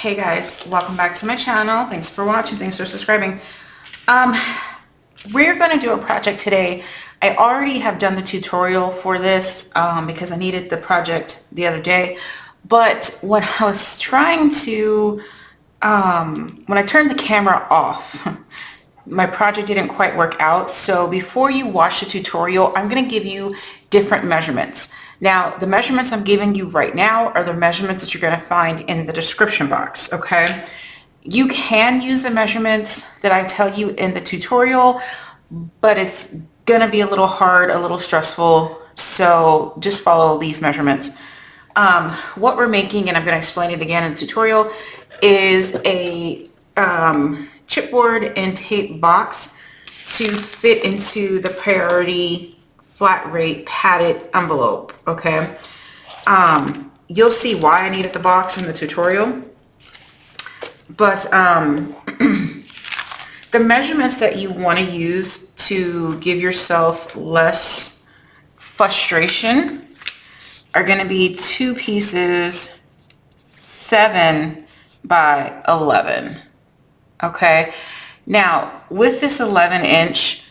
Hey guys, welcome back to my channel. Thanks for watching. Thanks for subscribing. We're going to do a project today. I already have done the tutorial for this because I needed the project the other day. But when I was trying to, when I turned the camera off, my project didn't quite work out. So before you watch the tutorial, I'm going to give you different measurements. Now, the measurements I'm giving you right now are the measurements that you're going to find in the description box, okay? You can use the measurements that I tell you in the tutorial, but it's going to be a little hard, a little stressful. So just follow these measurements. What we're making, and I'm going to explain it again in the tutorial, is a chipboard and tape box to fit into the priority flat rate padded envelope. Okay. You'll see why I needed the box in the tutorial, but the measurements that you want to use to give yourself less frustration are going to be 2 pieces 7 by 11. Okay. Now with this 11-inch,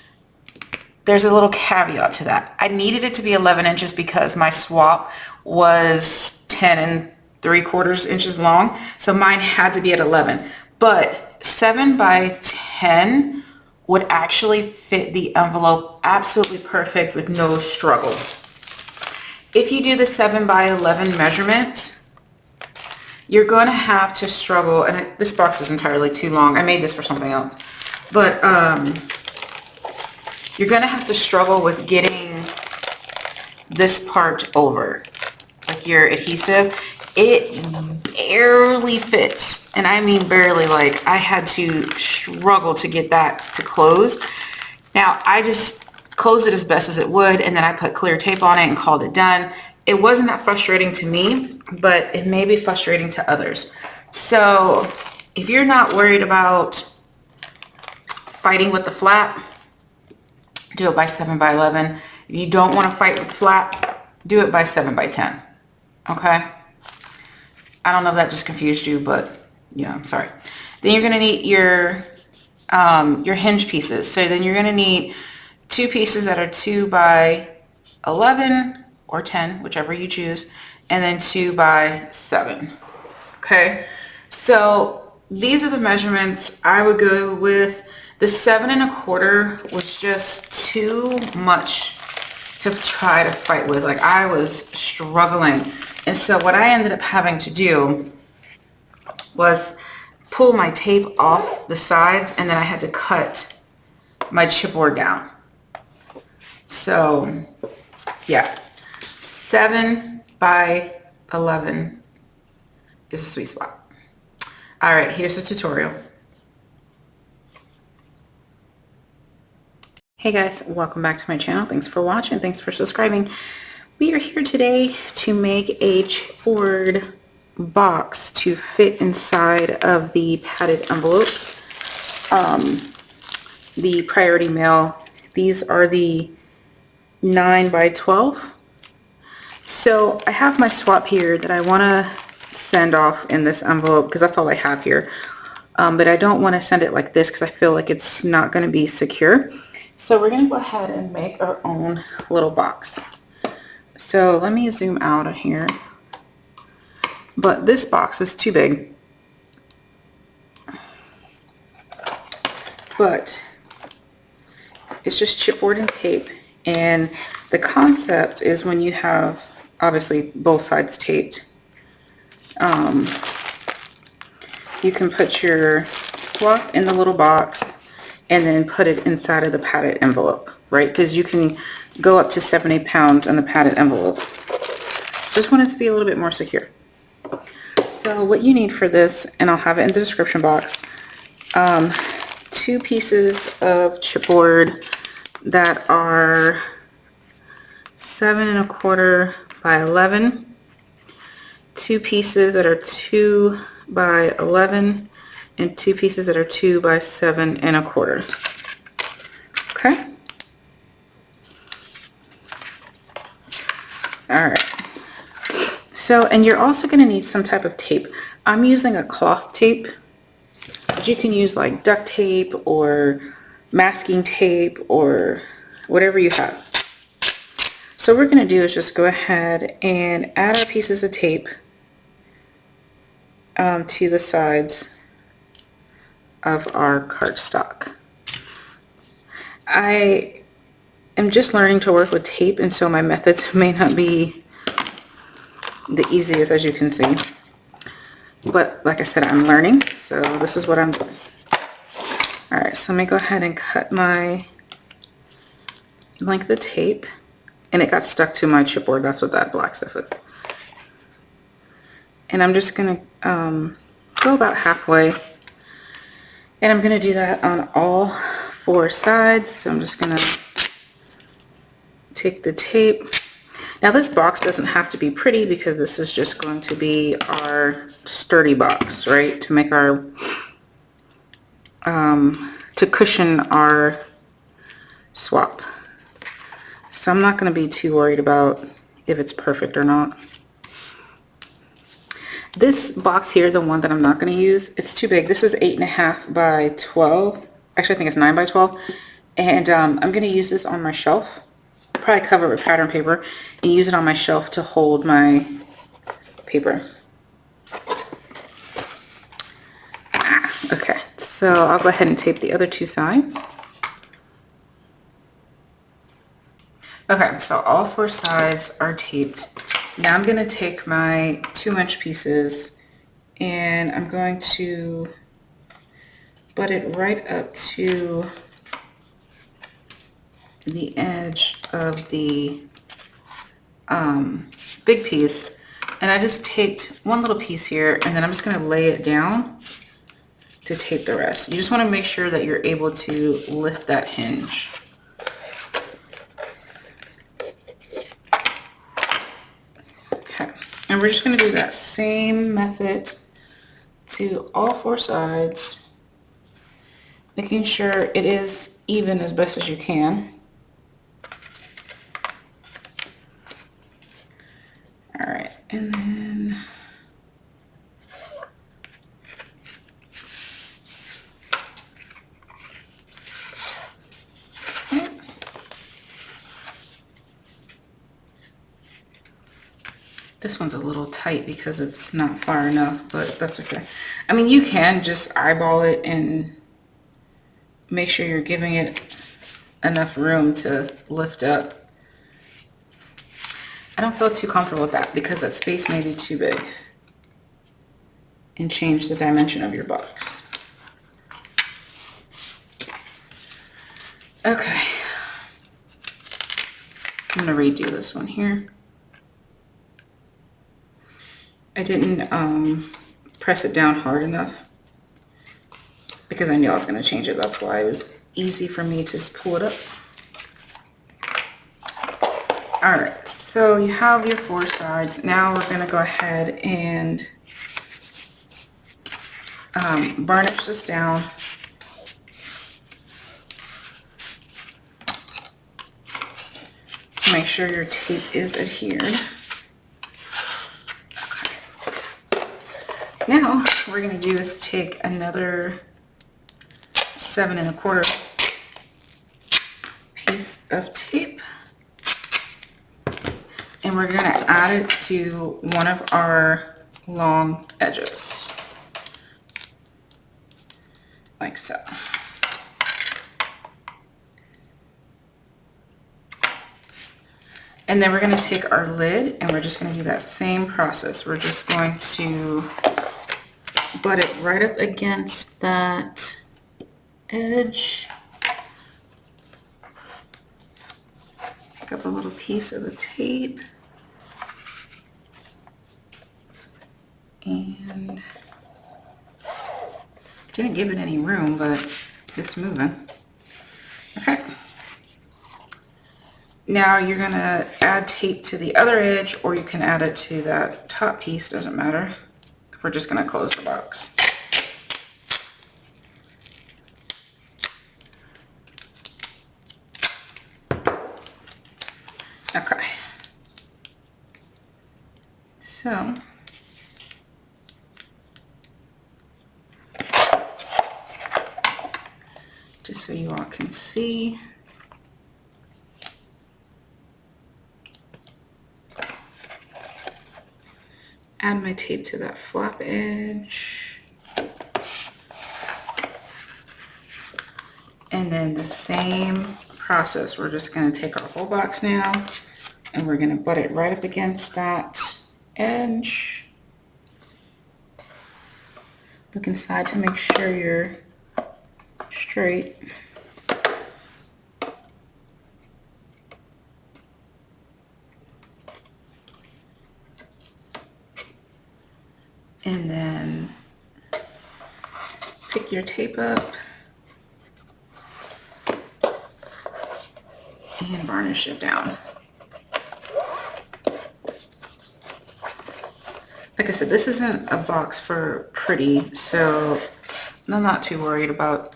there's a little caveat to that. I needed it to be 11 inches because my swap was 10 3/4 inches long. So mine had to be at 11, but 7 by 10 would actually fit the envelope absolutely perfect with no struggle. If you do the 7 by 11 measurement, you're going to have to struggle, and this box is entirely too long. I made this for something else, but you're going to have to struggle with getting this part over, like your adhesive. It barely fits, and I mean barely. Like, I had to struggle to get that to close. Now, I just closed it as best as it would, and then I put clear tape on it and called it done. It wasn't that frustrating to me, but it may be frustrating to others. So if you're not worried about fighting with the flap, do it by 7 by 11. If you don't want to fight with the flap, do it by 7 by 10. Okay. I don't know if that just confused you, but yeah, I'm sorry. Then you're going to need your hinge pieces. So then you're going to need 2 pieces that are 2 by 11 or 10, whichever you choose, and then 2 by 7. Okay. So these are the measurements. I would go with the 7 1/4 was just too much to try to fight with. Like, I was struggling. And so what I ended up having to do was pull my tape off the sides, and then I had to cut my chipboard down. So yeah, 7 by 11 is a sweet spot. All right, here's the tutorial. Hey guys, welcome back to my channel. Thanks for watching. Thanks for subscribing. We are here today to make a chipboard box to fit inside of the padded envelopes. The priority mail. These are the 9 by 12. So I have my swap here that I want to send off in this envelope because that's all I have here. But I don't want to send it like this because I feel like it's not going to be secure. So we're going to go ahead and make our own little box. So let me zoom out of here. But this box is too big. But it's just chipboard and tape. And the concept is when you have, obviously, both sides taped, you can put your swap in the little box and then put it inside of the padded envelope, right? Because you can go up to 70 pounds in the padded envelope. Just want it to be a little bit more secure. So what you need for this, and I'll have it in the description box, 2 pieces of chipboard that are 7 1/4 by 11, 2 pieces that are 2 by 11, and 2 pieces that are 2 by 7 1/4. Okay. All right. So, and you're also going to need some type of tape. I'm using a cloth tape, but you can use like duct tape or masking tape or whatever you have. So what we're going to do is just go ahead and add our pieces of tape to the sides of our cardstock. I am just learning to work with tape, and so my methods may not be the easiest, as you can see. But like I said, I'm learning, so this is what I'm doing. All right, so let me go ahead and cut my length of tape. And it got stuck to my chipboard. That's what that black stuff is. And I'm just gonna go about halfway. And I'm gonna do that on all 4 sides. So I'm just gonna take the tape. Now this box doesn't have to be pretty because this is just going to be our sturdy box, right? To make our, to cushion our swap. So I'm not going to be too worried about if it's perfect or not. This box here, the one that I'm not going to use, it's too big. This is 8.5 by 12. Actually, I think it's 9 by 12. And I'm going to use this on my shelf. Probably cover it with pattern paper and use it on my shelf to hold my paper. Okay, so I'll go ahead and tape the other 2 sides. Okay, so all 4 sides are taped. Now I'm going to take my 2-inch pieces and I'm going to butt it right up to the edge of the big piece. And I just taped one little piece here, and then I'm just going to lay it down to tape the rest. You just want to make sure that you're able to lift that hinge. And we're just going to do that same method to all 4 sides, making sure it is even as best as you can. All right, and then this one's a little tight because it's not far enough, but that's okay. I mean, you can just eyeball it and make sure you're giving it enough room to lift up. I don't feel too comfortable with that because that space may be too big and change the dimension of your box. Okay. I'm gonna redo this one here. I didn't press it down hard enough because I knew I was going to change it. That's why it was easy for me to just pull it up. All right, so you have your 4 sides. Now we're going to go ahead and burnish this down. To make sure your tape is adhered. Now, what we're going to do is take another 7 1/4 piece of tape and we're going to add it to one of our long edges, like so. And then we're going to take our lid and we're just going to do that same process. We're just going to butt it right up against that edge. Pick up a little piece of the tape. And didn't give it any room, but it's moving. Okay. Now you're gonna add tape to the other edge, or you can add it to that top piece, doesn't matter. We're just gonna close the box. Okay. So just so you all can see. Add my tape to that flap edge. And then the same process, we're just going to take our whole box now and we're going to butt it right up against that edge. Look inside to make sure you're straight. And then pick your tape up and varnish it down. Like I said, this isn't a box for pretty, so I'm not too worried about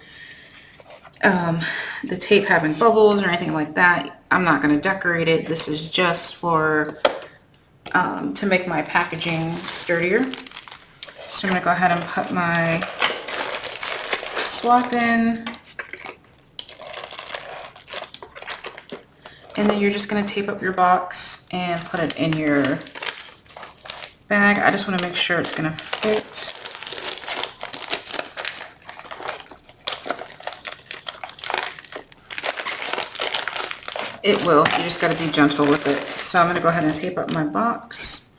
the tape having bubbles or anything like that. I'm not going to decorate it. This is just for to make my packaging sturdier. So I'm going to go ahead and put my swap in. And then you're just going to tape up your box and put it in your bag. I just want to make sure it's going to fit. It will. You just got to be gentle with it. So I'm going to go ahead and tape up my box.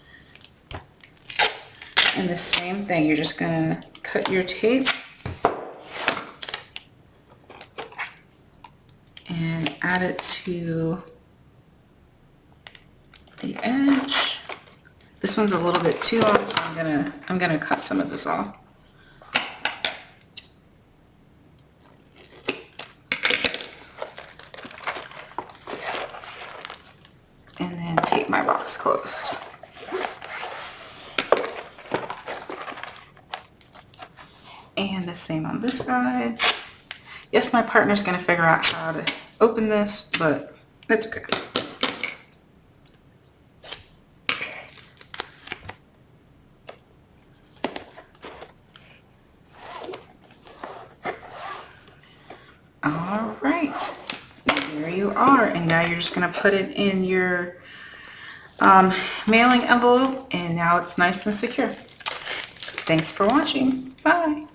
And the same thing, you're just going to cut your tape and add it to the edge. This one's a little bit too long, so I'm gonna cut some of this off. And then tape my box closed. And the same on this side. Yes, my partner's gonna figure out how to open this, but it's okay. All right, there you are. And now you're just gonna put it in your mailing envelope, and now it's nice and secure. Thanks for watching. Bye.